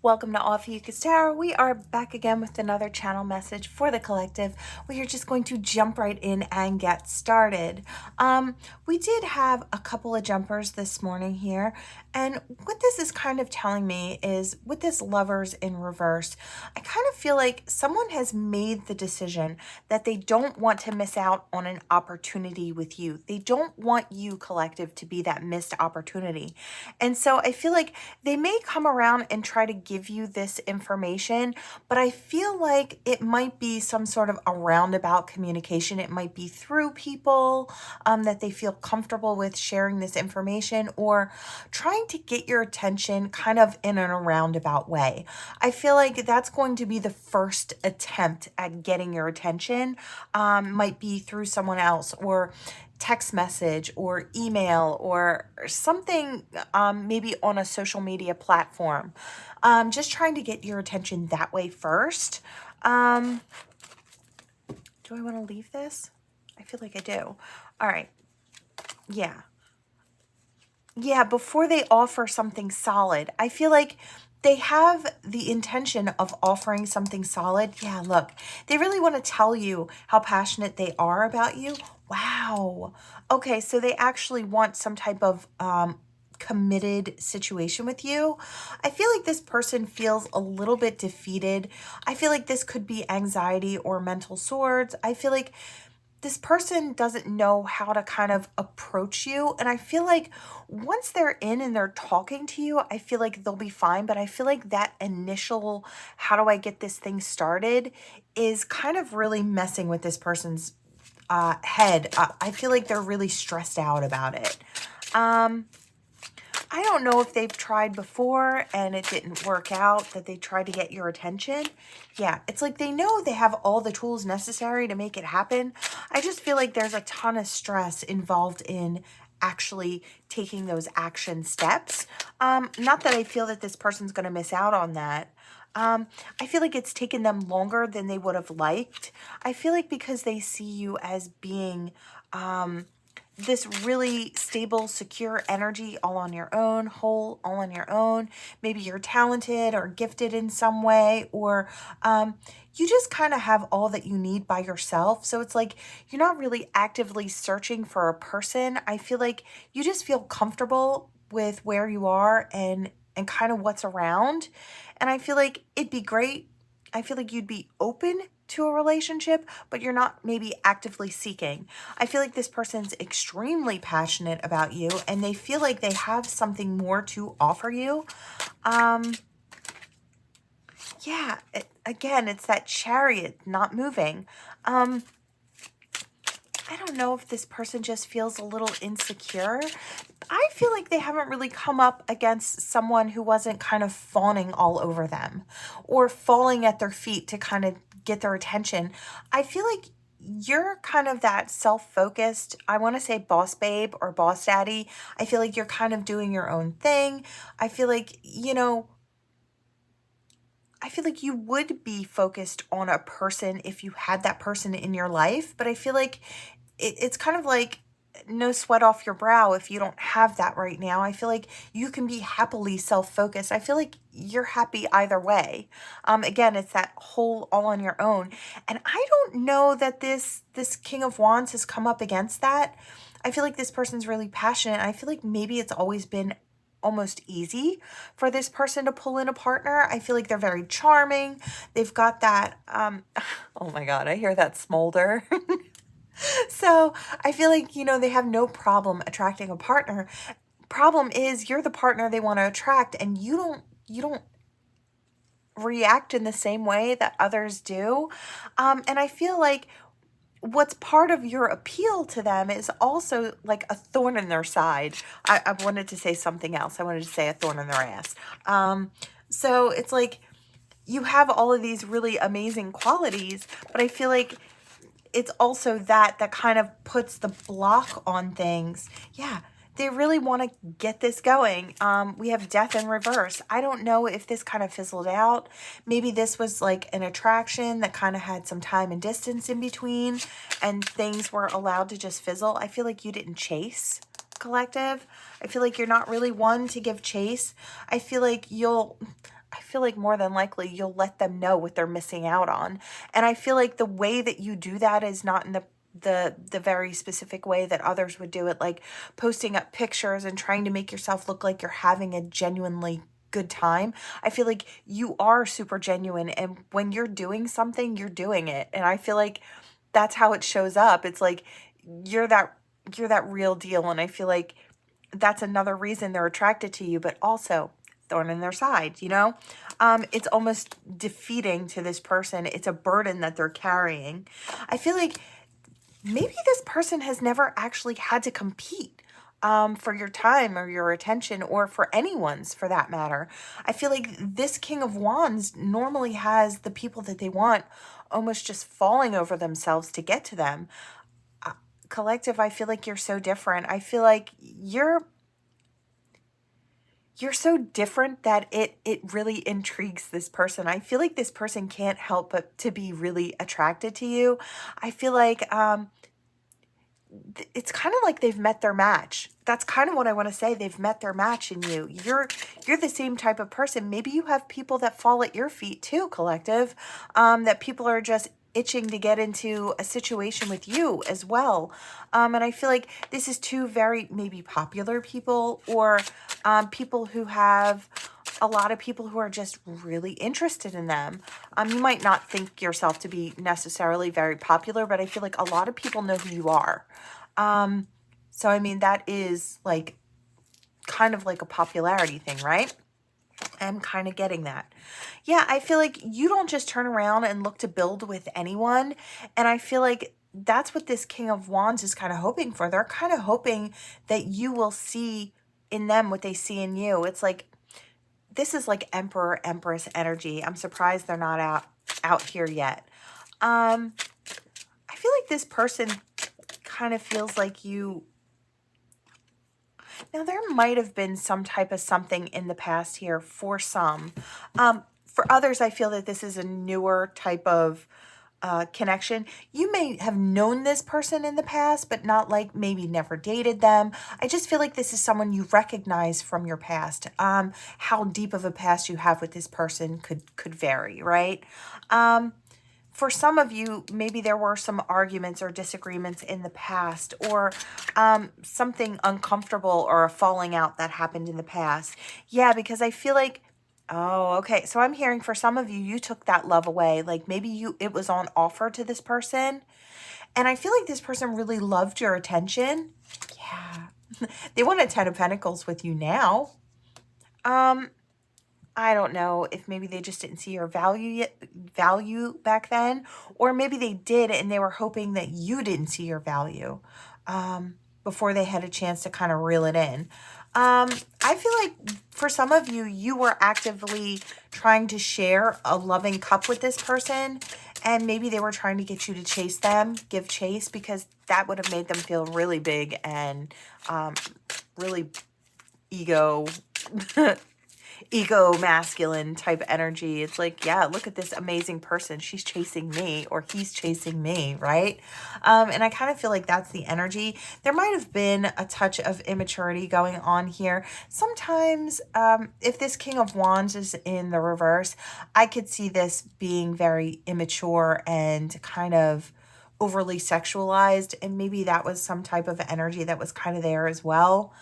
Welcome to Ophiuchus Tarot. We are back again with another channel message for the collective. We are just going to jump right in and get started. We did have a couple of jumpers this morning here, and what this is kind of telling me is with this Lovers in reverse, I kind of feel like someone has made the decision that they don't want to miss out on an opportunity with you. They don't want you, collective, to be that missed opportunity. And so I feel like they may come around and try to give you this information, but I feel like it might be some sort of a roundabout communication. It might be through people that they feel comfortable with sharing this information, or trying to get your attention kind of in a roundabout way. I feel like that's going to be the first attempt at getting your attention, might be through someone else, or text message or email or something, maybe on a social media platform. Just trying to get your attention that way first. Do I want to leave this? I feel like I do. All right. Yeah. Yeah, before they offer something solid, I feel like they have the intention of offering something solid. Yeah, look, they really want to tell you how passionate they are about you. Wow. Okay, so they actually want some type of committed situation with you. I feel like this person feels a little bit defeated. I feel like this could be anxiety or mental swords. I feel like this person doesn't know how to kind of approach you. And I feel like once they're in and they're talking to you, I feel like they'll be fine. But I feel like that initial, how do I get this thing started, is kind of really messing with this person's head. I feel like they're really stressed out about it. I don't know if they've tried before and it didn't work out, that they tried to get your attention. Yeah, it's like they know they have all the tools necessary to make it happen. I just feel like there's a ton of stress involved in actually taking those action steps. Not that I feel that this person's going to miss out on that. I feel like it's taken them longer than they would have liked. I feel like because they see you as being this really stable, secure energy all on your own, whole, all on your own. Maybe you're talented or gifted in some way, or you just kind of have all that you need by yourself. So it's like you're not really actively searching for a person. I feel like you just feel comfortable with where you are and kind of what's around. And I feel like it'd be great. I feel like you'd be open to a relationship, but you're not maybe actively seeking. I feel like this person's extremely passionate about you and they feel like they have something more to offer you. Yeah, again, it's that Chariot not moving. I don't know if this person just feels a little insecure. I feel like they haven't really come up against someone who wasn't kind of fawning all over them or falling at their feet to kind of get their attention. I feel like you're kind of that self-focused, I want to say boss babe or boss daddy. I feel like you're kind of doing your own thing. I feel like, I feel like you would be focused on a person if you had that person in your life, but I feel like it's kind of like no sweat off your brow if you don't have that right now. I feel like you can be happily self-focused. I feel like you're happy either way. Again, it's that whole all on your own. And I don't know that this King of Wands has come up against that. I feel like this person's really passionate. I feel like maybe it's always been almost easy for this person to pull in a partner. I feel like they're very charming. They've got that, oh my God, I hear that smolder. So I feel like, they have no problem attracting a partner. Problem is you're the partner they want to attract, and you don't react in the same way that others do. And I feel like what's part of your appeal to them is also like a thorn in their side. I wanted to say something else. I wanted to say a thorn in their ass. So it's like you have all of these really amazing qualities, but I feel like it's also that kind of puts the block on things. Yeah, they really want to get this going. We have death in reverse. I don't know if this kind of fizzled out. Maybe this was like an attraction that kind of had some time and distance in between and things were allowed to just fizzle. I feel like you didn't chase, collective. I feel like you're not really one to give chase. I feel like I feel like more than likely you'll let them know what they're missing out on. And I feel like the way that you do that is not in the very specific way that others would do it, like posting up pictures and trying to make yourself look like you're having a genuinely good time. I feel like you are super genuine, and when you're doing something, you're doing it. And I feel like that's how it shows up. It's like you're that you're that real deal, and I feel like that's another reason they're attracted to you, but also thorn in their side, you know? It's almost defeating to this person. It's a burden that they're carrying. I feel like maybe this person has never actually had to compete for your time or your attention, or for anyone's for that matter. I feel like this King of Wands normally has the people that they want almost just falling over themselves to get to them. Collective, I feel like you're so different. I feel like you're so different that it really intrigues this person. I feel like this person can't help but to be really attracted to you. I feel like it's kind of like they've met their match. That's kind of what I want to say. They've met their match in you. You're the same type of person. Maybe you have people that fall at your feet too, collective. That people are just itching to get into a situation with you as well. And I feel like this is two very maybe popular people, or people who have a lot of people who are just really interested in them. You might not think yourself to be necessarily very popular, but I feel like a lot of people know who you are. So I mean, that is like kind of like a popularity thing, right? I'm kind of getting that. Yeah, I feel like you don't just turn around and look to build with anyone. And I feel like that's what this King of Wands is kind of hoping for. They're kind of hoping that you will see in them what they see in you. It's like, this is like Emperor, Empress energy. I'm surprised they're not out here yet. I feel like this person kind of feels like you. Now, there might have been some type of something in the past here for some. For others, I feel that this is a newer type of connection. You may have known this person in the past, but not like maybe never dated them. I just feel like this is someone you recognize from your past. How deep of a past you have with this person could vary, right? For some of you, maybe there were some arguments or disagreements in the past, or something uncomfortable or a falling out that happened in the past. Yeah, because I feel like, oh, okay. So I'm hearing for some of you, you took that love away. Like maybe it was on offer to this person. And I feel like this person really loved your attention. Yeah. They want a 10 of Pentacles with you now. I don't know if maybe they just didn't see your value back then, or maybe they did and they were hoping that you didn't see your value before they had a chance to kind of reel it in. I feel like for some of you, you were actively trying to share a loving cup with this person, and maybe they were trying to get you to chase them, give chase, because that would have made them feel really big and really ego masculine type energy. It's like, yeah, look at this amazing person. She's chasing me, or he's chasing me, right? And I kind of feel like that's the energy. There might have been a touch of immaturity going on here. Sometimes if this King of Wands is in the reverse, I could see this being very immature and kind of overly sexualized, and maybe that was some type of energy that was kind of there as well.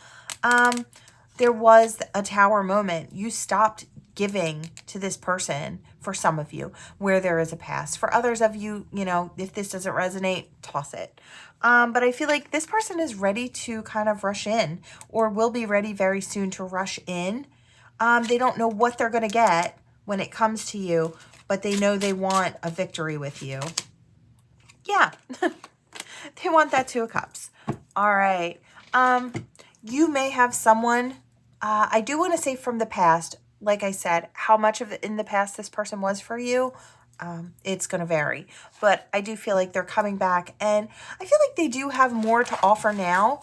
There was a Tower moment. You stopped giving to this person, for some of you, where there is a past. For others of you, you know, if this doesn't resonate, toss it. But I feel like this person is ready to kind of rush in, or will be ready very soon to rush in. They don't know what they're going to get when it comes to you, but they know they want a victory with you. Yeah, they want that Two of Cups. All right. You may have someone, I do want to say from the past, like I said, how much of it in the past this person was for you, it's going to vary. But I do feel like they're coming back, and I feel like they do have more to offer now.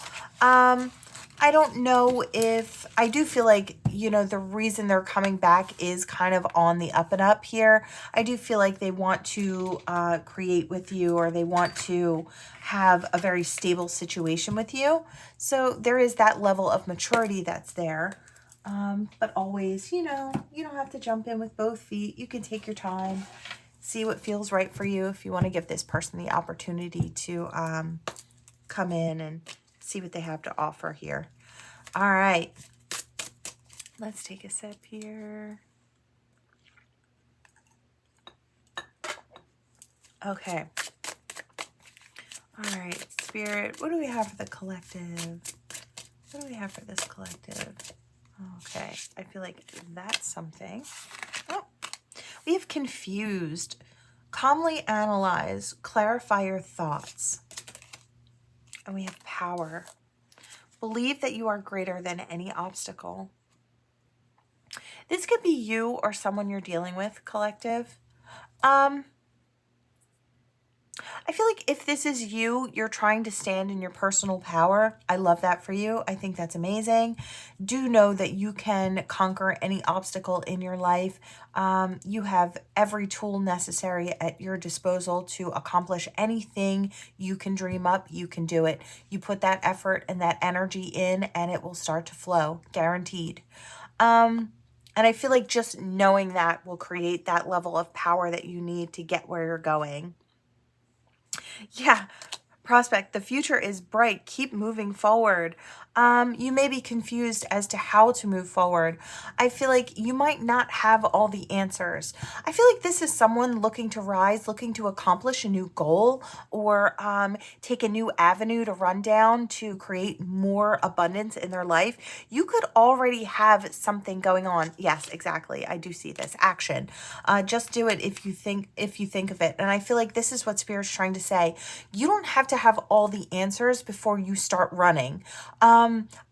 I don't know if, I do feel like, you know, the reason they're coming back is kind of on the up and up here. I do feel like they want to create with you, or they want to have a very stable situation with you. So there is that level of maturity that's there. But always, you know, you don't have to jump in with both feet. You can take your time, see what feels right for you. If you want to give this person the opportunity to come in and see what they have to offer here. All right. Let's take a sip here. Okay. All right, Spirit, what do we have for the collective? What do we have for this collective? Okay, I feel like that's something. Oh, we have confused. Calmly analyze, clarify your thoughts. And we have power. Believe that you are greater than any obstacle. This could be you or someone you're dealing with, collective. I feel like if this is you, you're trying to stand in your personal power. I love that for you. I think that's amazing. Do know that you can conquer any obstacle in your life. You have every tool necessary at your disposal to accomplish anything you can dream up. You can do it. You put that effort and that energy in and it will start to flow, guaranteed. And I feel like just knowing that will create that level of power that you need to get where you're going. Yeah, prospect, the future is bright. Keep moving forward. You may be confused as to how to move forward. I feel like you might not have all the answers. I feel like this is someone looking to rise, looking to accomplish a new goal, or take a new avenue to run down to create more abundance in their life. You could already have something going on. Yes, exactly. I do see this action. Just do it if you think of it. And I feel like this is what Spirit's trying to say. You don't have to have all the answers before you start running.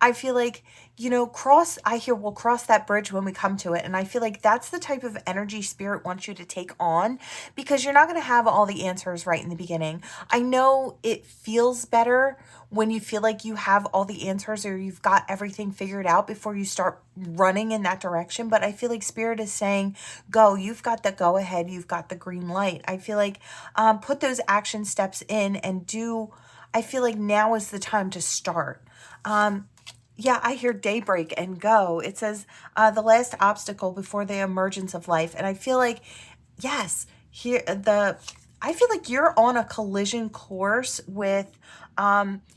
I feel like, you know, we'll cross that bridge when we come to it. And I feel like that's the type of energy Spirit wants you to take on, because you're not going to have all the answers right in the beginning. I know it feels better when you feel like you have all the answers or you've got everything figured out before you start running in that direction. But I feel like Spirit is saying, go, you've got the go ahead. You've got the green light. I feel like, put those action steps in and I feel like now is the time to start. Yeah, I hear daybreak and go. It says the last obstacle before the emergence of life. And I feel like, yes, I feel like you're on a collision course with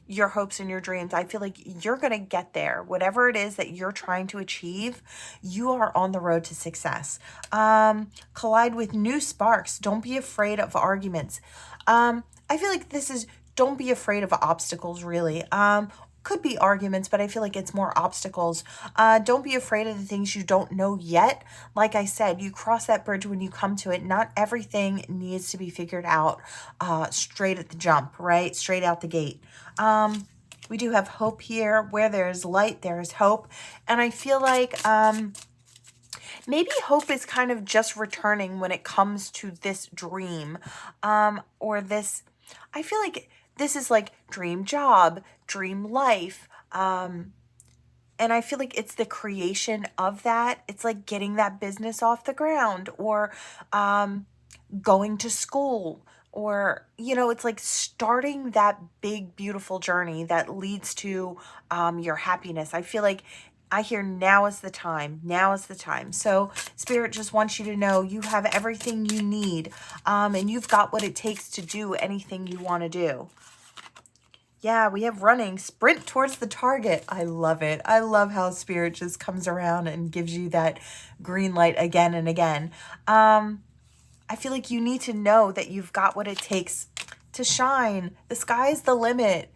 your hopes and your dreams. I feel like you're going to get there. Whatever it is that you're trying to achieve, you are on the road to success. Collide with new sparks. Don't be afraid of arguments. I feel like don't be afraid of obstacles, really. Could be arguments, but I feel like it's more obstacles. Don't be afraid of the things you don't know yet. Like I said, you cross that bridge when you come to it. Not everything needs to be figured out straight at the jump, right? Straight out the gate. We do have hope here. Where there's light, there is hope. And I feel like maybe hope is kind of just returning when it comes to this dream or this. I feel like this is like dream job, dream life. And I feel like it's the creation of that. It's like getting that business off the ground or going to school or, you know, it's like starting that big, beautiful journey that leads to your happiness. I feel like I hear now is the time. Now is the time. So Spirit just wants you to know you have everything you need and you've got what it takes to do anything you want to do. Yeah, we have running, sprint towards the target. I love it. I love how Spirit just comes around and gives you that green light again and again. I feel like you need to know that you've got what it takes to shine. The sky's the limit.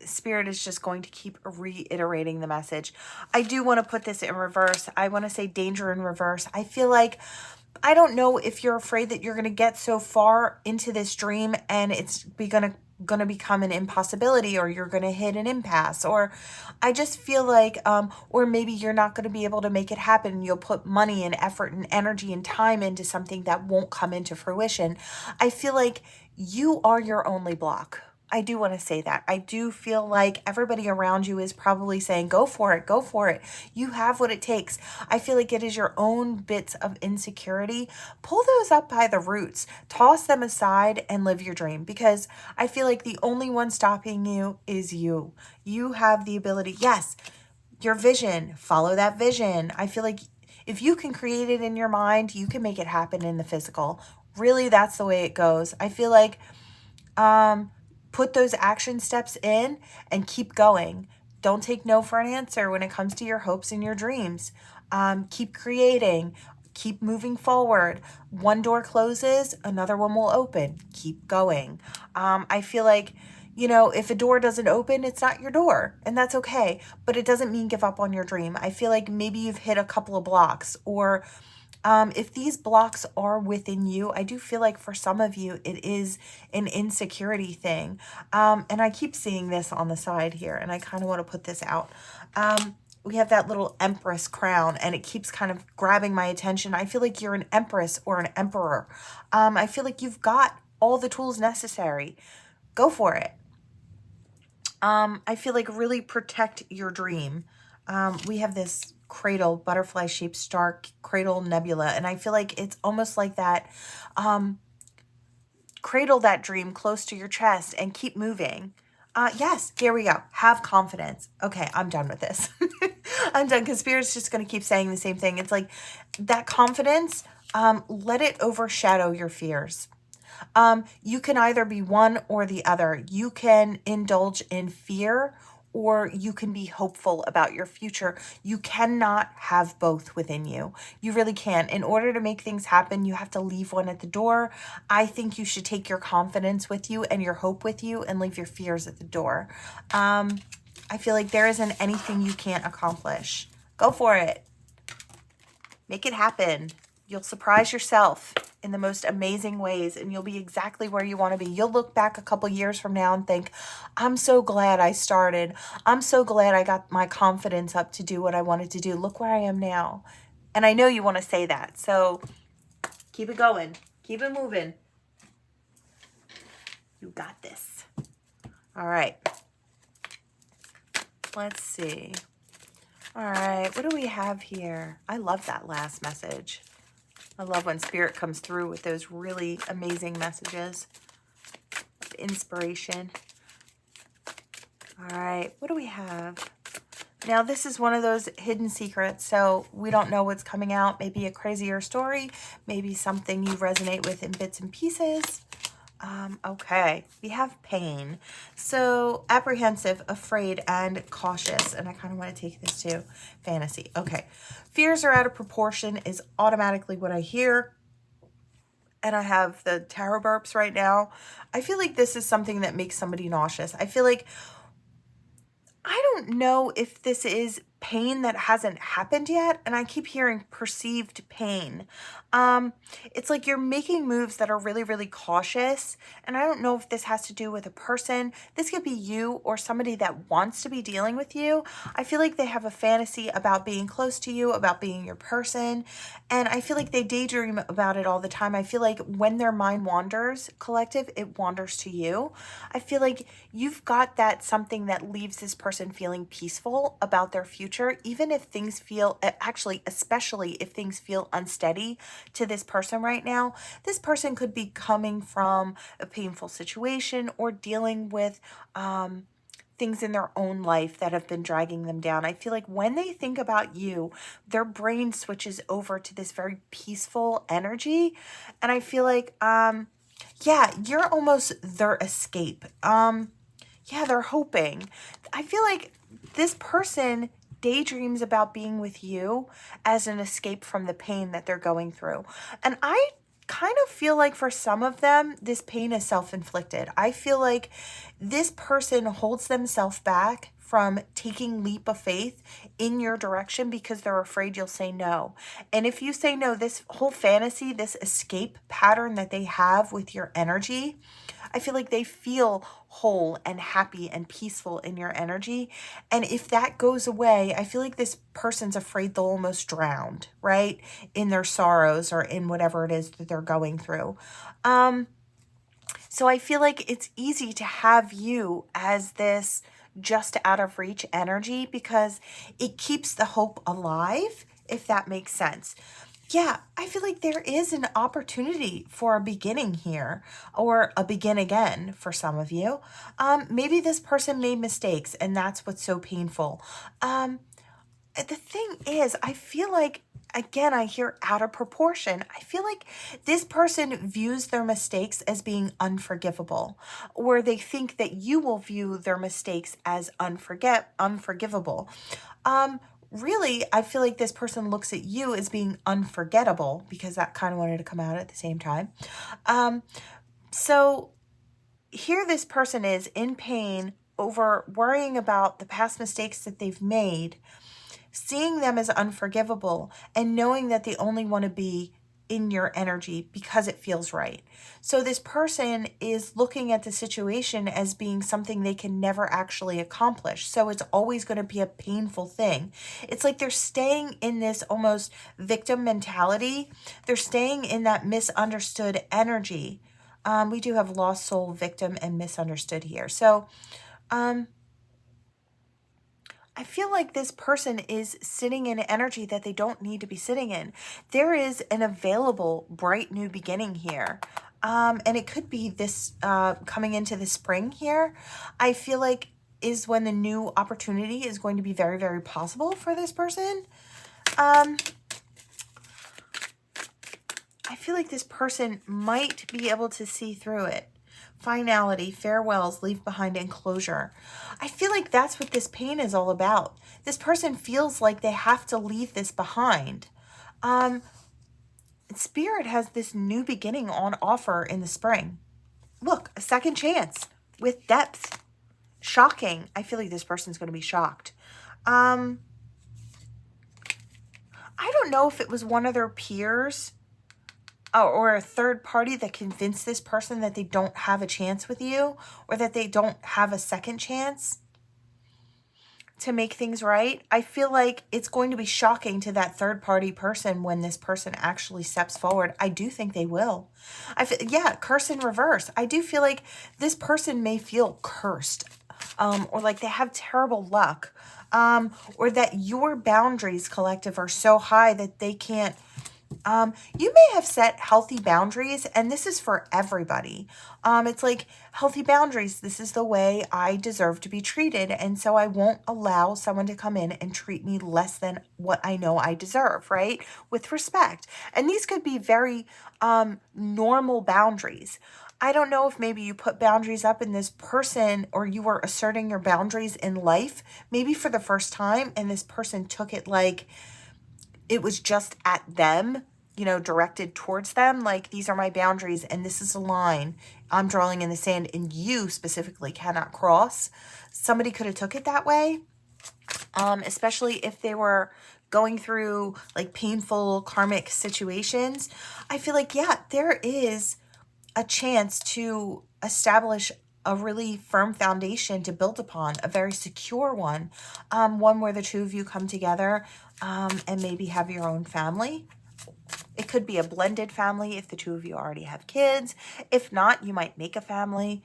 Spirit is just going to keep reiterating the message. I do want to put this in reverse. I want to say danger in reverse. I feel like, I don't know if you're afraid that you're going to get so far into this dream and it's going to become an impossibility, or you're going to hit an impasse, or I just feel like, or maybe you're not going to be able to make it happen and you'll put money and effort and energy and time into something that won't come into fruition. I feel like you are your only block. I do want to say that. I do feel like everybody around you is probably saying, go for it, go for it. You have what it takes. I feel like it is your own bits of insecurity. Pull those up by the roots, toss them aside and live your dream, because I feel like the only one stopping you is you. You have the ability. Yes, your vision, follow that vision. I feel like if you can create it in your mind, you can make it happen in the physical. Really, that's the way it goes. I feel like put those action steps in and keep going. Don't take no for an answer when it comes to your hopes and your dreams. Keep creating, keep moving forward. One door closes, another one will open. Keep going. I feel like, you know, if a door doesn't open, it's not your door, and that's okay. But it doesn't mean give up on your dream. I feel like maybe you've hit a couple of blocks, or if these blocks are within you, I do feel like for some of you, it is an insecurity thing. And I keep seeing this on the side here, and I kind of want to put this out. We have that little empress crown, and it keeps kind of grabbing my attention. I feel like you're an empress or an emperor. I feel like you've got all the tools necessary. Go for it. I feel like really protect your dream. We have this cradle, butterfly shaped star cradle nebula, and I feel like it's almost like that. Cradle that dream close to your chest and keep moving. Yes, here we go. Have confidence. Okay, I'm done with this. I'm done, because Spirit's just going to keep saying the same thing. It's like that confidence, let it overshadow your fears. You can either be one or the other. You can indulge in fear, or you can be hopeful about your future. You cannot have both within you. You really can't. In order to make things happen, you have to leave one at the door. I think you should take your confidence with you and your hope with you and leave your fears at the door. I feel like there isn't anything you can't accomplish. Go for it. Make it happen. You'll surprise yourself in the most amazing ways, and you'll be exactly where you want to be. You'll look back a couple years from now and think, I'm so glad I started. I'm so glad I got my confidence up to do what I wanted to do. Look where I am now. And I know you want to say that. So keep it going. Keep it moving. You got this. All right. Let's see. All right. What do we have here? I love that last message. I love when Spirit comes through with those really amazing messages of inspiration. All right, what do we have? Now, this is one of those hidden secrets, so we don't know what's coming out. Maybe a crazier story, maybe something you resonate with in bits and pieces. Okay, we have pain. So apprehensive, afraid, and cautious. And I kind of want to take this to fantasy. Okay, fears are out of proportion is automatically what I hear. And I have the tarot burps right now. I feel like this is something that makes somebody nauseous. I feel like, I don't know if this is pain that hasn't happened yet, and I keep hearing perceived pain. It's like you're making moves that are really, really cautious, and I don't know if this has to do with a person. This could be you or somebody that wants to be dealing with you. I feel like they have a fantasy about being close to you, about being your person, and I feel like they daydream about it all the time. I feel like when their mind wanders, collective, it wanders to you. I feel like you've got that something that leaves this person feeling peaceful about their future, even if things feel, actually, especially if things feel unsteady to this person right now. This person could be coming from a painful situation or dealing with things in their own life that have been dragging them down. I feel like when they think about you, their brain switches over to this very peaceful energy. And I feel like, yeah, you're almost their escape. Yeah, they're hoping. I feel like this person daydreams about being with you as an escape from the pain that they're going through. And I kind of feel like for some of them, this pain is self-inflicted. I feel like this person holds themselves back from taking leap of faith in your direction because they're afraid you'll say no. And if you say no, this whole fantasy, this escape pattern that they have with your energy, I feel like they feel whole and happy and peaceful in your energy. And if that goes away, I feel like this person's afraid they'll almost drown, right? In their sorrows or in whatever it is that they're going through. So I feel like it's easy to have you as this just out of reach energy because it keeps the hope alive, if that makes sense. Yeah, I feel like there is an opportunity for a beginning here, or a begin again for some of you. Maybe this person made mistakes and that's what's so painful. the thing is, I feel like, again, I hear out of proportion. I feel like this person views their mistakes as being unforgivable, or they think that you will view their mistakes as unforgivable. Really, I feel like this person looks at you as being unforgettable, because that kind of wanted to come out at the same time. So here this person is in pain over worrying about the past mistakes that they've made, seeing them as unforgivable, and knowing that they only want to be in your energy because it feels right. So this person is looking at the situation as being something they can never actually accomplish. So it's always going to be a painful thing. It's like they're staying in this almost victim mentality. They're staying in that misunderstood energy. We do have lost soul, victim, and misunderstood here. So, I feel like this person is sitting in energy that they don't need to be sitting in. There is an available bright new beginning here. And it could be this coming into the spring here. I feel like is when the new opportunity is going to be very, very possible for this person. I feel like this person might be able to see through it. Finality, farewells, leave behind, and closure. I feel like that's what this pain is all about. This person feels like they have to leave this behind. Spirit has this new beginning on offer in the spring. Look, a second chance with depth. Shocking. I feel like this person's going to be shocked. I don't know if it was one of their peers or a third party that convinced this person that they don't have a chance with you, or that they don't have a second chance to make things right. I feel like it's going to be shocking to that third party person when this person actually steps forward. I do think they will. Curse in reverse. I do feel like this person may feel cursed, or like they have terrible luck, or that your boundaries, collective, are so high that they can't. You may have set healthy boundaries, and this is for everybody. It's like healthy boundaries. This is the way I deserve to be treated, and so I won't allow someone to come in and treat me less than what I know I deserve, right? With respect. And these could be very normal boundaries. I don't know if maybe you put boundaries up in this person, or you were asserting your boundaries in life, maybe for the first time, and this person took it like it was just at them, directed towards them. Like, these are my boundaries, and this is a line I'm drawing in the sand, and you specifically cannot cross. Somebody could have took it that way, especially if they were going through like painful karmic situations. I feel like, there is a chance to establish a really firm foundation to build upon, a very secure one, one where the two of you come together and maybe have your own family. It could be a blended family if the two of you already have kids. If not, you might make a family.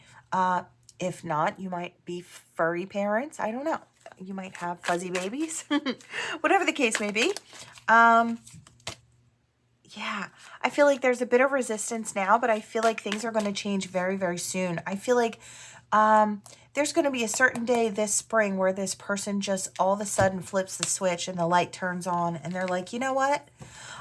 If not, you might be furry parents. I don't know. You might have fuzzy babies. Whatever the case may be. I feel like there's a bit of resistance now, but I feel like things are going to change very, very soon. I feel like there's going to be a certain day this spring where this person just all of a sudden flips the switch and the light turns on, and they're like, you know what?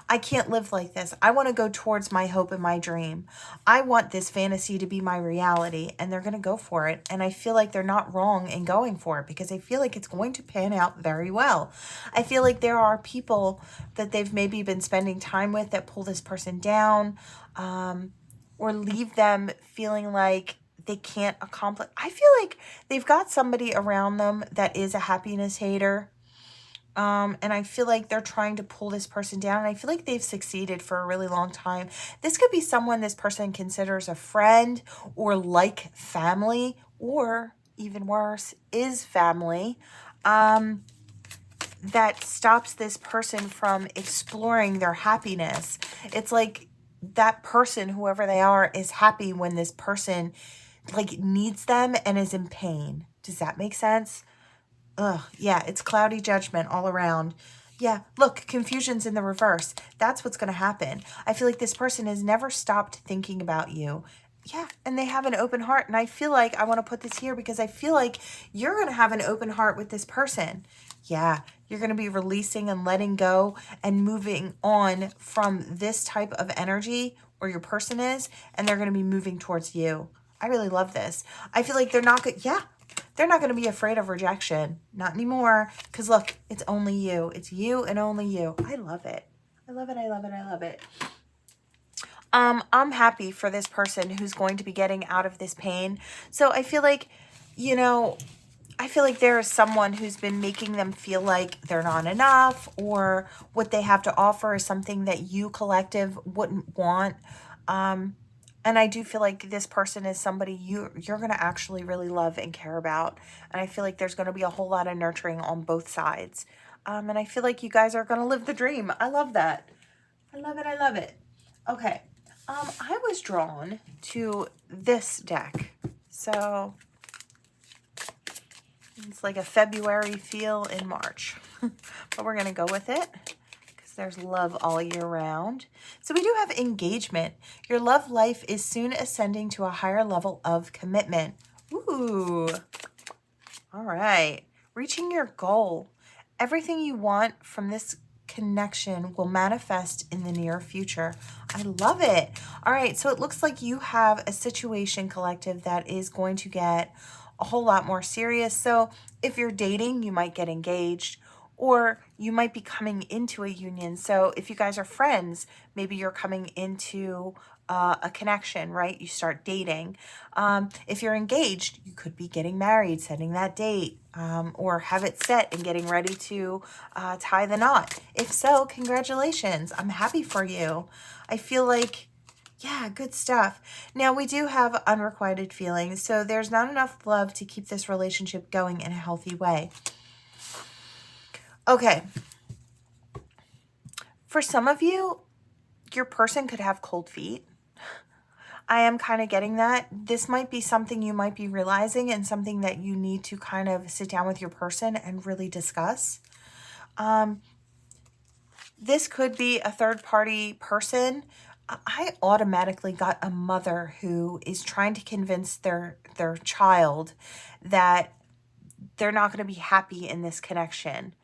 I can't live like this. I want to go towards my hope and my dream. I want this fantasy to be my reality, and they're going to go for it. And I feel like they're not wrong in going for it, because I feel like it's going to pan out very well. I feel like there are people that they've maybe been spending time with that pull this person down, or leave them feeling like they can't accomplish. I feel like they've got somebody around them that is a happiness hater. And I feel like they're trying to pull this person down. And I feel like they've succeeded for a really long time. This could be someone this person considers a friend or like family, or even worse, is family, that stops this person from exploring their happiness. It's like that person, whoever they are, is happy when this person like needs them and is in pain. Does that make sense? It's cloudy judgment all around. Look, confusion's in the reverse. That's what's going to happen. I feel like this person has never stopped thinking about you. And they have an open heart. And I feel like I want to put this here because I feel like you're going to have an open heart with this person. Yeah, you're going to be releasing and letting go and moving on from this type of energy where your person is, and they're going to be moving towards you. I really love this. I feel like they're not good. Yeah, they're not going to be afraid of rejection. Not anymore. Because look, it's only you. It's you and only you. I love it. I love it. I love it. I love it. I'm happy for this person who's going to be getting out of this pain. So I feel like, you know, I feel like there is someone who's been making them feel like they're not enough, or what they have to offer is something that you, collective, wouldn't want. And I do feel like this person is somebody you're going to actually really love and care about. And I feel like there's going to be a whole lot of nurturing on both sides. And I feel like you guys are going to live the dream. I love that. I love it. I love it. Okay. I was drawn to this deck. So it's like a February feel in March. But we're going to go with it because there's love all year round. So we do have engagement. Your love life is soon ascending to a higher level of commitment. Ooh. All right. Reaching your goal. Everything you want from this connection will manifest in the near future. I love it. All right, so it looks like you have a situation, collective, that is going to get a whole lot more serious. So if you're dating, you might get engaged, or you might be coming into a union. So if you guys are friends, maybe you're coming into a connection, right? You start dating. If you're engaged, you could be getting married, setting that date, or have it set and getting ready to tie the knot. If so, congratulations. I'm happy for you. I feel like, yeah, good stuff. Now, we do have unrequited feelings, so there's not enough love to keep this relationship going in a healthy way. Okay. For some of you, your person could have cold feet. I am kind of getting that. This might be something you might be realizing, and something that you need to kind of sit down with your person and really discuss. This could be a third-party person. I automatically got a mother who is trying to convince their child that they're not going to be happy in this connection.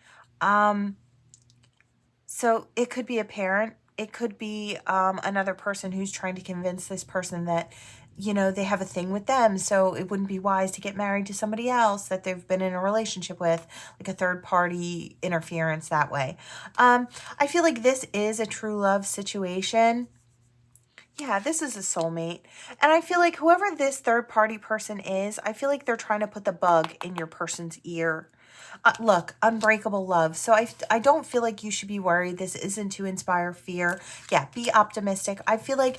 So it could be a parent. It could be another person who's trying to convince this person that, you know, they have a thing with them, so it wouldn't be wise to get married to somebody else that they've been in a relationship with, like a third-party interference that way. I feel like this is a true love situation. Yeah, this is a soulmate. And I feel like whoever this third-party person is, I feel like they're trying to put the bug in your person's ear. Look, unbreakable love. So I don't feel like you should be worried. This isn't to inspire fear. Yeah, be optimistic. I feel like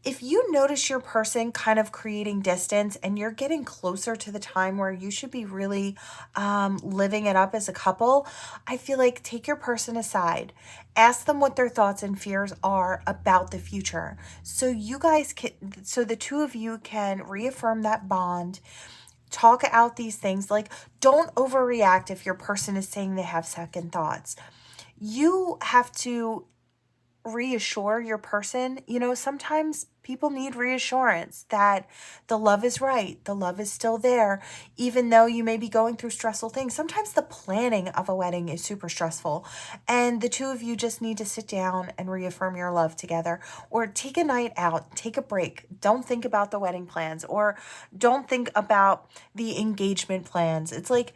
if you notice your person kind of creating distance and you're getting closer to the time where you should be really living it up as a couple, I feel like take your person aside. Ask them what their thoughts and fears are about the future. So you guys can, so the two of you can reaffirm that bond. Talk out these things. Like, don't overreact if your person is saying they have second thoughts. You have to reassure your person. You know, sometimes people need reassurance that the love is right, the love is still there, even though you may be going through stressful things. Sometimes the planning of a wedding is super stressful, and the two of you just need to sit down and reaffirm your love together, or take a night out, take a break. Don't think about the wedding plans, or don't think about the engagement plans. It's like,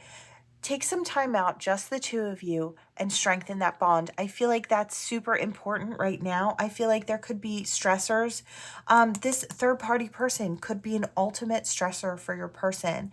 take some time out, just the two of you, and strengthen that bond. I feel like that's super important right now. I feel like there could be stressors. This third-party person could be an ultimate stressor for your person.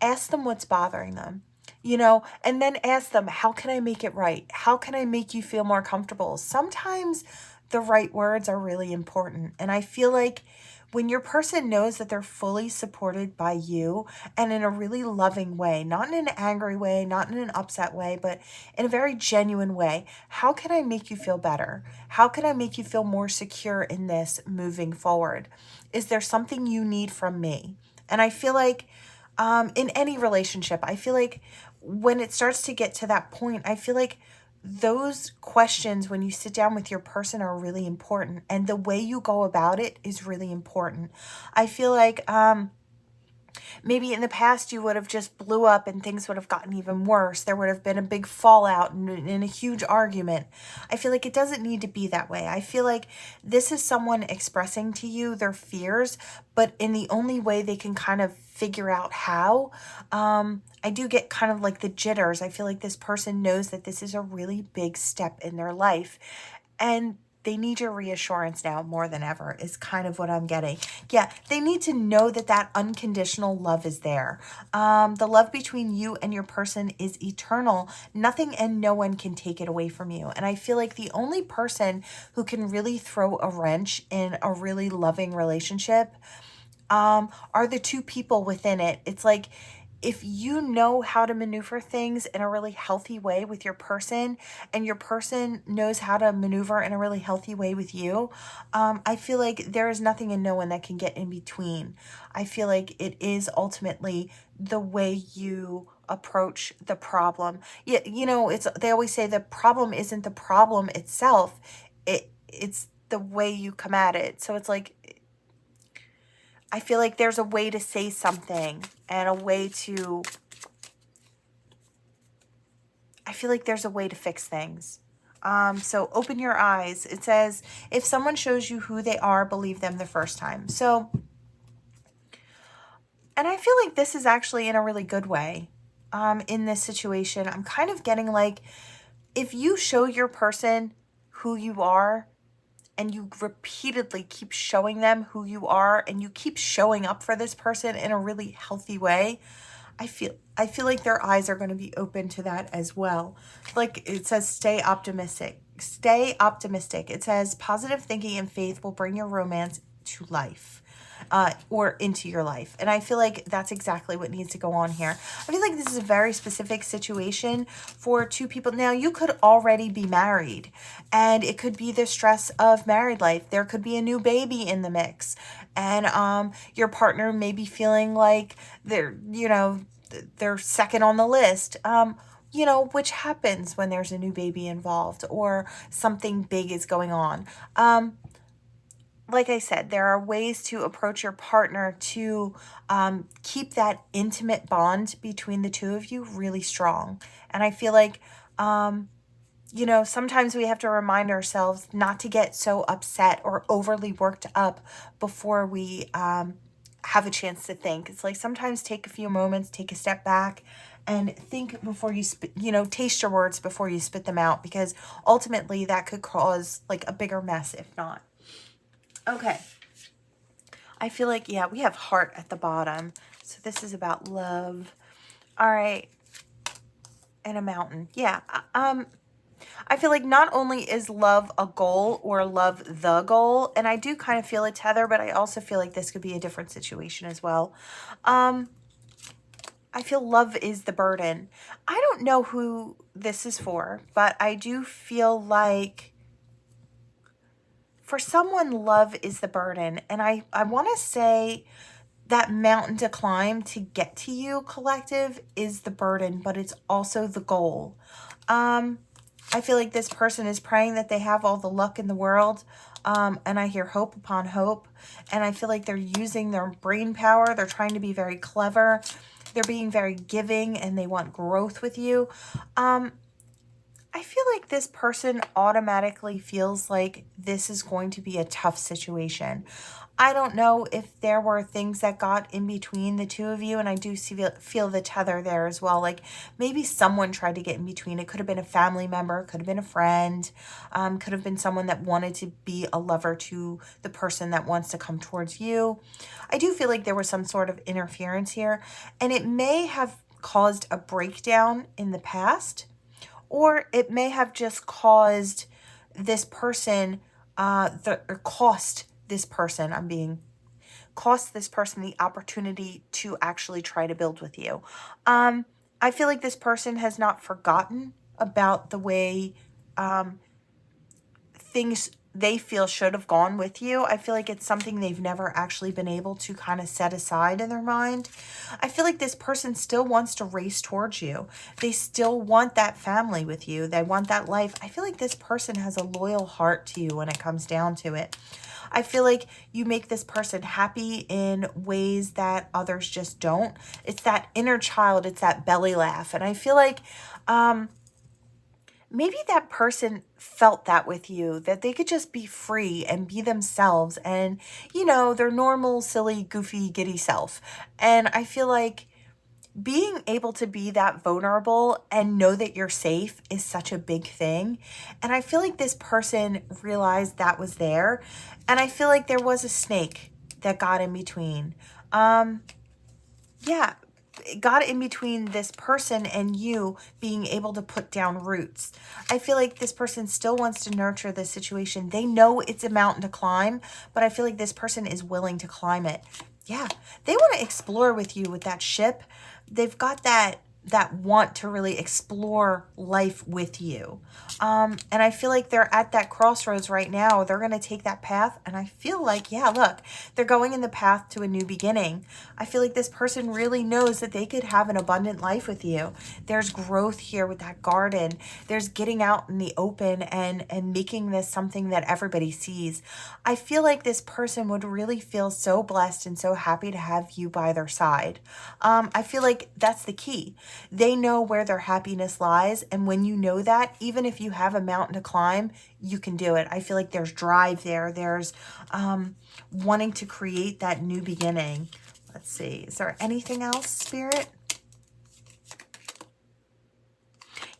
Ask them what's bothering them, you know, and then ask them, how can I make it right? How can I make you feel more comfortable? Sometimes the right words are really important. And I feel like when your person knows that they're fully supported by you, and in a really loving way, not in an angry way, not in an upset way, but in a very genuine way, how can I make you feel better? How can I make you feel more secure in this moving forward? Is there something you need from me? And I feel like in any relationship, I feel like when it starts to get to that point, I feel like those questions when you sit down with your person are really important, and the way you go about it is really important. I feel like maybe in the past you would have just blew up and things would have gotten even worse. There would have been a big fallout and a huge argument. I feel like it doesn't need to be that way. I feel like this is someone expressing to you their fears, but in the only way they can kind of figure out how. I do get kind of like the jitters. I feel like this person knows that this is a really big step in their life, and they need your reassurance now more than ever is kind of what I'm getting. Yeah, they need to know that that unconditional love is there. The love between you and your person is eternal. Nothing and no one can take it away from you. And I feel like the only person who can really throw a wrench in a really loving relationship are the two people within it. It's like, if you know how to maneuver things in a really healthy way with your person, and your person knows how to maneuver in a really healthy way with you, I feel like there is nothing and no one that can get in between. I feel like it is ultimately the way you approach the problem. Yeah, you know, they always say the problem isn't the problem itself. It's the way you come at it. So it's like, I feel like there's a way to say something and a way to, I feel like there's a way to fix things. So open your eyes. It says, if someone shows you who they are, believe them the first time. So, and I feel like this is actually in a really good way. In this situation, I'm kind of getting like, if you show your person who you are, and you repeatedly keep showing them who you are, and you keep showing up for this person in a really healthy way, I feel like their eyes are going to be open to that as well. Like it says, stay optimistic. Stay optimistic. It says positive thinking and faith will bring your romance to life. Or into your life. And I feel like that's exactly what needs to go on here. I feel like this is a very specific situation for two people. Now, you could already be married, and it could be the stress of married life. There could be a new baby in the mix, and your partner may be feeling like they're second on the list. Which happens when there's a new baby involved or something big is going on. Like I said, there are ways to approach your partner to keep that intimate bond between the two of you really strong. And I feel like, sometimes we have to remind ourselves not to get so upset or overly worked up before we have a chance to think. It's like sometimes take a few moments, take a step back, and think before you taste your words before you spit them out, because ultimately that could cause like a bigger mess if not. Okay, I feel like, yeah, we have heart at the bottom. So this is about love. All right, and a mountain. Yeah, I feel like not only is love a goal or love the goal, and I do kind of feel a tether, but I also feel like this could be a different situation as well. I feel love is the burden. I don't know who this is for, but I do feel like for someone, love is the burden. And I want to say that mountain to climb to get to you, collective, is the burden, but it's also the goal. I feel like this person is praying that they have all the luck in the world. And I hear hope upon hope. And I feel like they're using their brain power. They're trying to be very clever. They're being very giving, and they want growth with you. I feel like this person automatically feels like this is going to be a tough situation. I don't know if there were things that got in between the two of you, and I do feel the tether there as well. Like maybe someone tried to get in between. It could have been a family member, could have been a friend, could have been someone that wanted to be a lover to the person that wants to come towards you. I do feel like there was some sort of interference here, and it may have caused a breakdown in the past. Or it may have just caused this person, cost this person the opportunity to actually try to build with you. I feel like this person has not forgotten about the way things they feel should have gone with you. I feel like it's something they've never actually been able to kind of set aside in their mind. I feel like this person still wants to race towards you. They still want that family with you. They want that life. I feel like this person has a loyal heart to you when it comes down to it. I feel like you make this person happy in ways that others just don't. It's that inner child. It's that belly laugh. And I feel like maybe that person felt that with you, that they could just be free and be themselves and, you know, their normal, silly, goofy, giddy self. And I feel like being able to be that vulnerable and know that you're safe is such a big thing. And I feel like this person realized that was there. And I feel like there was a snake that got in between. Yeah, it got in between this person and you being able to put down roots. I feel like this person still wants to nurture this situation. They know it's a mountain to climb, but I feel like this person is willing to climb it. Yeah, they want to explore with you with that ship. They've got that want to really explore life with you. And I feel like they're at that crossroads right now. They're going to take that path. And I feel like, yeah, look, they're going in the path to a new beginning. I feel like this person really knows that they could have an abundant life with you. There's growth here with that garden. There's getting out in the open and making this something that everybody sees. I feel like this person would really feel so blessed and so happy to have you by their side. I feel like that's the key. They know where their happiness lies. And when you know that, even if you have a mountain to climb, you can do it. I feel like there's drive there. There's wanting to create that new beginning. Let's see. Is there anything else, Spirit?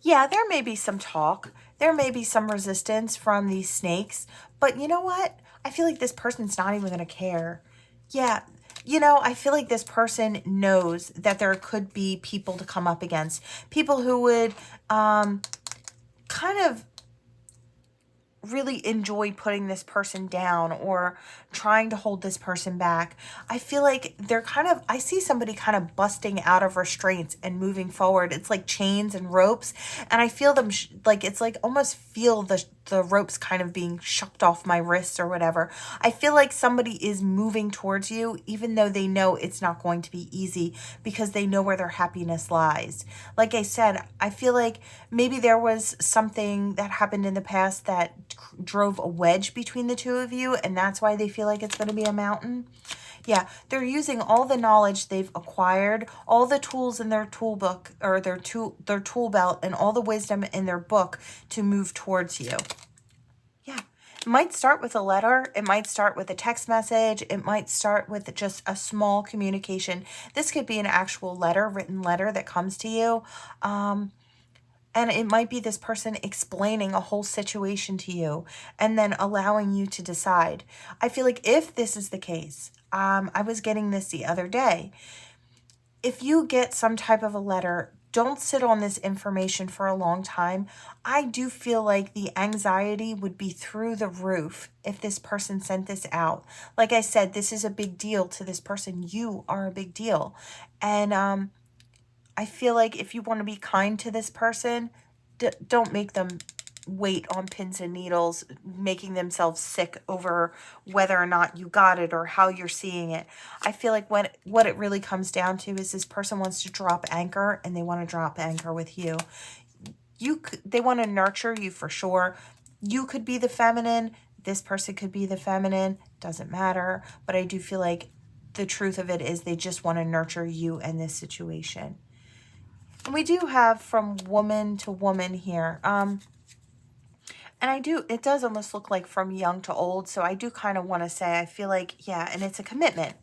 Yeah, there may be some talk. There may be some resistance from these snakes. But you know what? I feel like this person's not even going to care. Yeah, you know, I feel like this person knows that there could be people to come up against. People who would kind of really enjoy putting this person down or trying to hold this person back. I feel like they're kind of, I see somebody kind of busting out of restraints and moving forward. It's like chains and ropes. And I feel them like, it's like almost feel the ropes kind of being shucked off my wrists or whatever. I feel like somebody is moving towards you, even though they know it's not going to be easy because they know where their happiness lies. Like I said, I feel like maybe there was something that happened in the past that drove a wedge between the two of you, and that's why they feel like it's going to be a mountain. Yeah, they're using all the knowledge they've acquired, all the tools in their tool book or their tool belt, and all the wisdom in their book to move towards you. Yeah, it might start with a letter. It might start with a text message. It might start with just a small communication. This could be an actual letter, written letter that comes to you. And it might be this person explaining a whole situation to you and then allowing you to decide. I feel like if this is the case, I was getting this the other day. If you get some type of a letter, don't sit on this information for a long time. I do feel like the anxiety would be through the roof if this person sent this out. Like I said, this is a big deal to this person. You are a big deal. And I feel like if you want to be kind to this person, don't make them wait on pins and needles, making themselves sick over whether or not you got it or how you're seeing it. I feel like what it really comes down to is this person wants to drop anchor, and they want to drop anchor with you. They want to nurture you for sure. You could be the feminine. This person could be the feminine. Doesn't matter. But I do feel like the truth of it is they just want to nurture you and this situation. And we do have from woman to woman here. And it does almost look like from young to old. So I do kind of want to say, I feel like, yeah, and it's a commitment.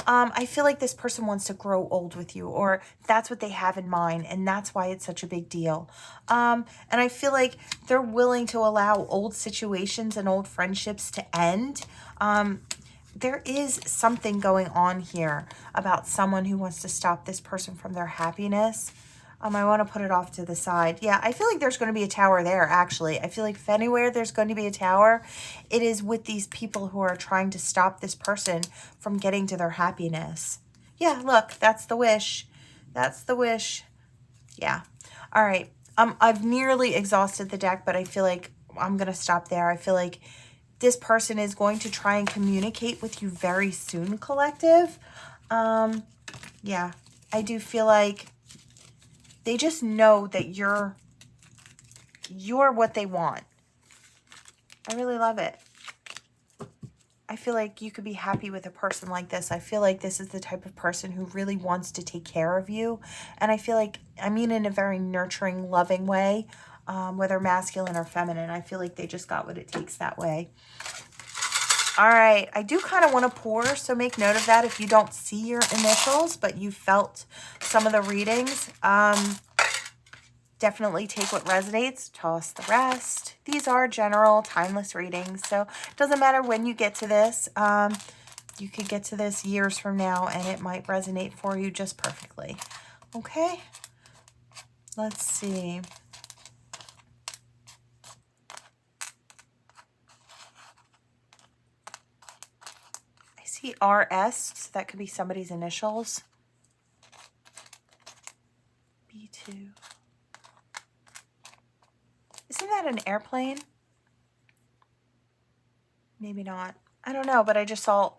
I feel like this person wants to grow old with you, or that's what they have in mind. And that's why it's such a big deal. And I feel like they're willing to allow old situations and old friendships to end. There is something going on here about someone who wants to stop this person from their happiness. I want to put it off to the side. Yeah, I feel like there's going to be a tower there, actually. I feel like if anywhere there's going to be a tower, it is with these people who are trying to stop this person from getting to their happiness. Yeah, look, that's the wish. That's the wish. Yeah. All right. I've nearly exhausted the deck, but I feel like I'm going to stop there. I feel like this person is going to try and communicate with you very soon, collective. Yeah, I do feel like they just know that you're what they want. I really love it. I feel like you could be happy with a person like this. I feel like this is the type of person who really wants to take care of you. And I feel like, I mean, in a very nurturing, loving way, whether masculine or feminine. I feel like they just got what it takes that way. All right. I do kind of want to pour, so make note of that if you don't see your initials, but you felt some of the readings. Definitely take what resonates, toss the rest. These are general, timeless readings, so it doesn't matter when you get to this. You could get to this years from now, and it might resonate for you just perfectly. Okay? Let's see. I see RS, so that could be somebody's initials. B2. Isn't that an airplane? Maybe not. I don't know, but I just saw,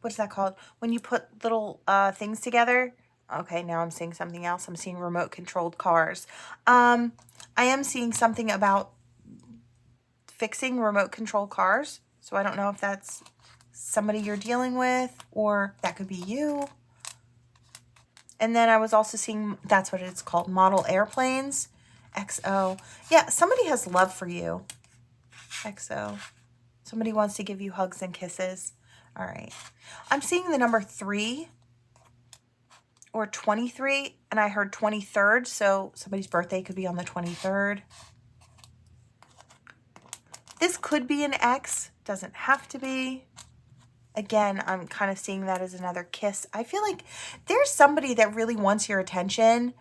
what's that called? When you put little things together. Okay, now I'm seeing something else. I'm seeing remote controlled cars. I am seeing something about fixing remote controlled cars. So I don't know if that's somebody you're dealing with, or that could be you. And then I was also seeing, that's what it's called, model airplanes. XO. Yeah, somebody has love for you. XO. Somebody wants to give you hugs and kisses. All right. I'm seeing the number 3 or 23, and I heard 23rd, so somebody's birthday could be on the 23rd. This could be an X. Doesn't have to be. Again, I'm kind of seeing that as another kiss. I feel like there's somebody that really wants your attention.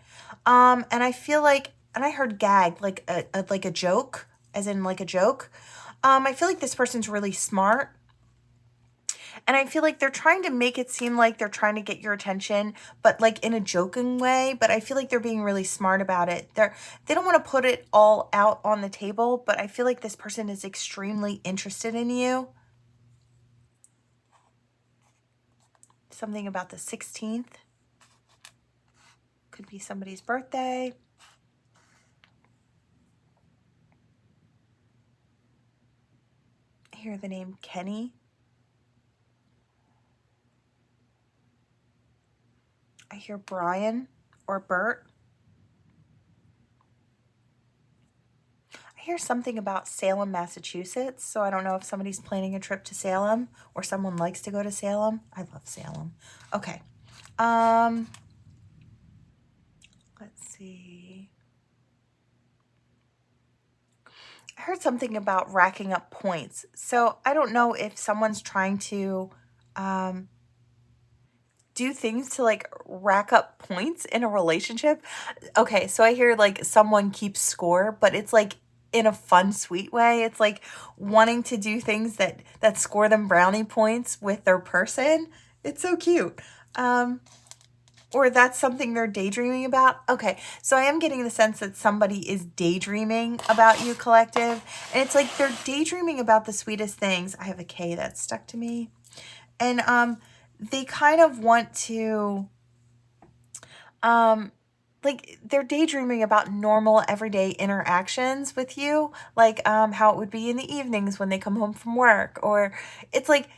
And I feel like, and I heard gag, like a joke, as in like a joke. I feel like this person's really smart. And I feel like they're trying to make it seem like they're trying to get your attention, but like in a joking way. But I feel like they're being really smart about it. They don't want to put it all out on the table, but I feel like this person is extremely interested in you. Something about the 16th. Could be somebody's birthday. I hear the name Kenny. I hear Brian or Bert. I hear something about Salem, Massachusetts. So I don't know if somebody's planning a trip to Salem or someone likes to go to Salem. I love Salem. Okay. Let's see. I heard something about racking up points. So I don't know if someone's trying to do things to like rack up points in a relationship. Okay, so I hear like someone keeps score, but it's like in a fun, sweet way. It's like wanting to do things that score them brownie points with their person. It's so cute. Or that's something they're daydreaming about. Okay, so I am getting the sense that somebody is daydreaming about you, collective. And it's like they're daydreaming about the sweetest things. I have a K that's stuck to me. And they kind of want to, like they're daydreaming about normal everyday interactions with you. Like how it would be in the evenings when they come home from work. Or it's like,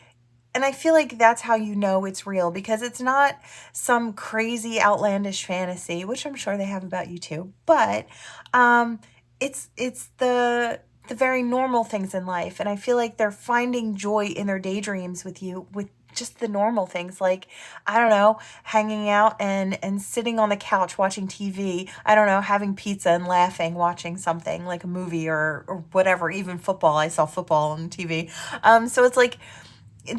and I feel like that's how you know it's real, because it's not some crazy outlandish fantasy, which I'm sure they have about you too. But it's the very normal things in life. And I feel like they're finding joy in their daydreams with you, with just the normal things, like, I don't know, hanging out and sitting on the couch watching TV. I don't know, having pizza and laughing, watching something like a movie or whatever, even football. I saw football on TV. So it's like,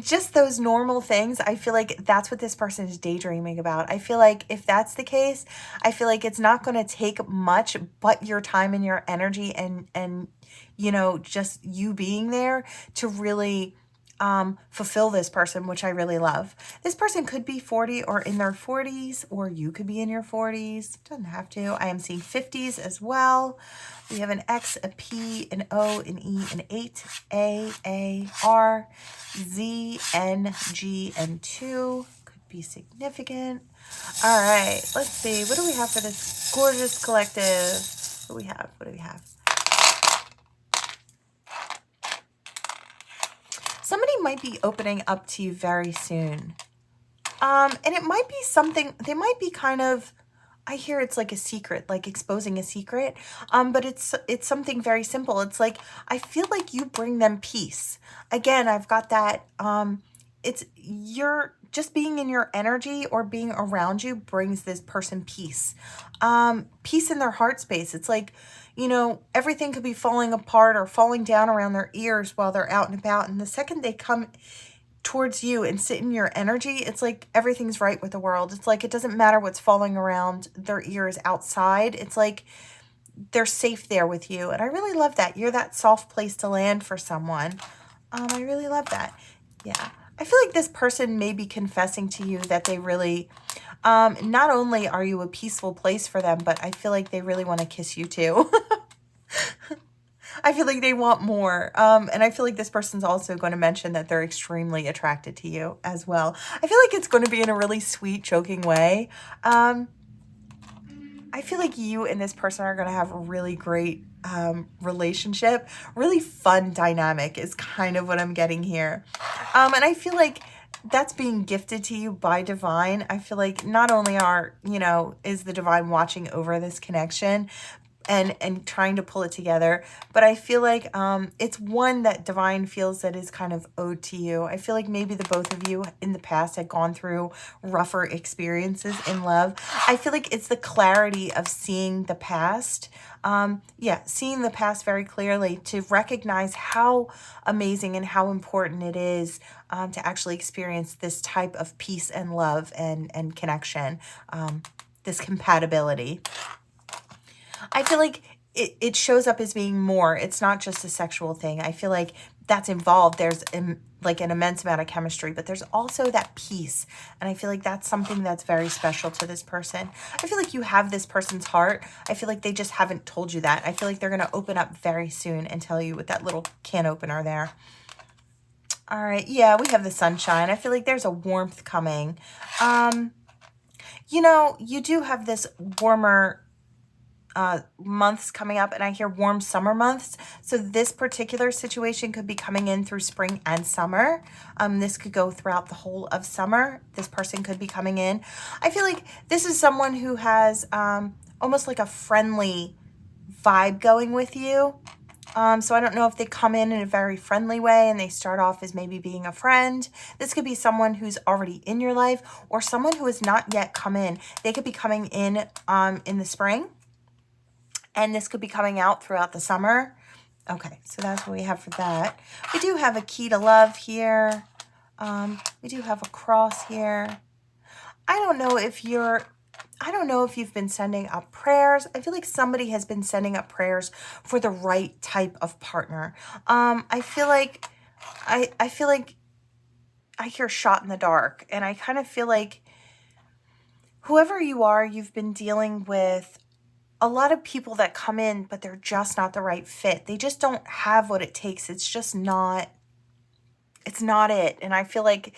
just those normal things. I feel like that's what this person is daydreaming about. I feel like if that's the case, I feel like it's not going to take much but your time and your energy and you know, just you being there to really fulfill this person, which I really love. This person could be 40 or in their 40s, or you could be in your 40s. Doesn't have to. I am seeing 50s as well. We have an X, a P, an O, an E, an 8, A, R, Z, N, G, and 2. Could be significant. All right, let's see. What do we have for this gorgeous collective? What do we have? What do we have? Somebody might be opening up to you very soon. And it might be something, they might be kind of, I hear it's like a secret, like exposing a secret. But it's something very simple. It's like, I feel like you bring them peace. Again, I've got that, it's you're just being in your energy or being around you brings this person peace. Peace in their heart space. It's like, you know, everything could be falling apart or falling down around their ears while they're out and about. And the second they come towards you and sit in your energy, it's like everything's right with the world. It's like it doesn't matter what's falling around their ears outside. It's like they're safe there with you. And I really love that. You're that soft place to land for someone. I really love that. Yeah. I feel like this person may be confessing to you that they really, not only are you a peaceful place for them, but I feel like they really want to kiss you too. I feel like they want more. And I feel like this person's also going to mention that they're extremely attracted to you as well. I feel like it's going to be in a really sweet, joking way. I feel like you and this person are going to have a really great relationship. Really fun dynamic is kind of what I'm getting here. And I feel like that's being gifted to you by divine. I feel like not only is the divine watching over this connection and trying to pull it together, but I feel like it's one that divine feels that is kind of owed to you. I feel like maybe the both of you in the past had gone through rougher experiences in love. I feel like it's the clarity of seeing the past. Seeing the past very clearly to recognize how amazing and how important it is to actually experience this type of peace and love and connection, this compatibility. I feel like it shows up as being more. It's not just a sexual thing. I feel like that's involved. There's like an immense amount of chemistry, but there's also that peace. And I feel like that's something that's very special to this person. I feel like you have this person's heart. I feel like they just haven't told you that. I feel like they're going to open up very soon and tell you with that little can opener there. All right. Yeah, we have the sunshine. I feel like there's a warmth coming. You do have this warmer months coming up, and I hear warm summer months. So this particular situation could be coming in through spring and summer. This could go throughout the whole of summer. This person could be coming in. I feel like this is someone who has almost like a friendly vibe going with you. So I don't know if they come in a very friendly way and they start off as maybe being a friend. This could be someone who's already in your life or someone who has not yet come in. They could be coming in the spring. And this could be coming out throughout the summer. Okay, so that's what we have for that. We do have a key to love here. We do have a cross here. I don't know if you've been sending up prayers. I feel like somebody has been sending up prayers for the right type of partner. I feel like I hear shot in the dark, and I kind of feel like whoever you are, you've been dealing with a lot of people that come in, but they're just not the right fit. They just don't have what it takes. It's just not, it's not it. And I feel like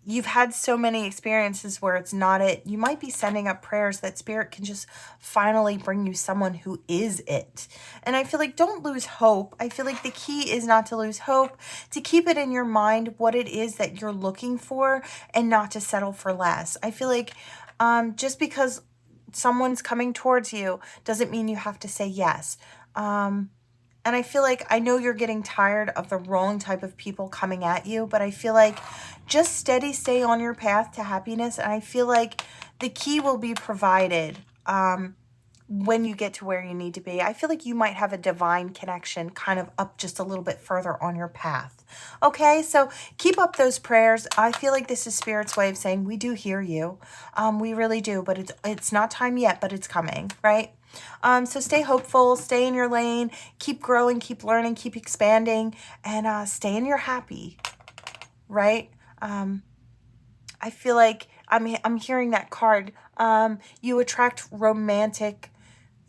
you've had so many experiences where it's not it. You might be sending up prayers that spirit can just finally bring you someone who is it. And I feel like don't lose hope. I feel like the key is not to lose hope, to keep it in your mind what it is that you're looking for and not to settle for less. I feel like just because someone's coming towards you doesn't mean you have to say yes. And I feel like I know you're getting tired of the wrong type of people coming at you, but I feel like just steady, stay on your path to happiness. And I feel like the key will be provided when you get to where you need to be. I feel like you might have a divine connection kind of up just a little bit further on your path. Okay, so keep up those prayers. I feel like this is Spirit's way of saying we do hear you. We really do, but it's not time yet, but it's coming, right? So stay hopeful, stay in your lane, keep growing, keep learning, keep expanding, and stay in your happy. right? I feel like I'm hearing that card. You attract romantic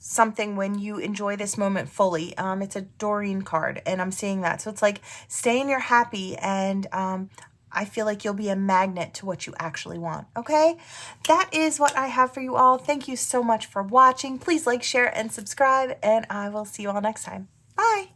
something when you enjoy this moment fully. It's a Doreen card, and I'm seeing that. So it's like, stay in your happy, and I feel like you'll be a magnet to what you actually want. Okay, that is what I have for you all. Thank you so much for watching. Please like, share, and subscribe, and I will see you all next time. Bye.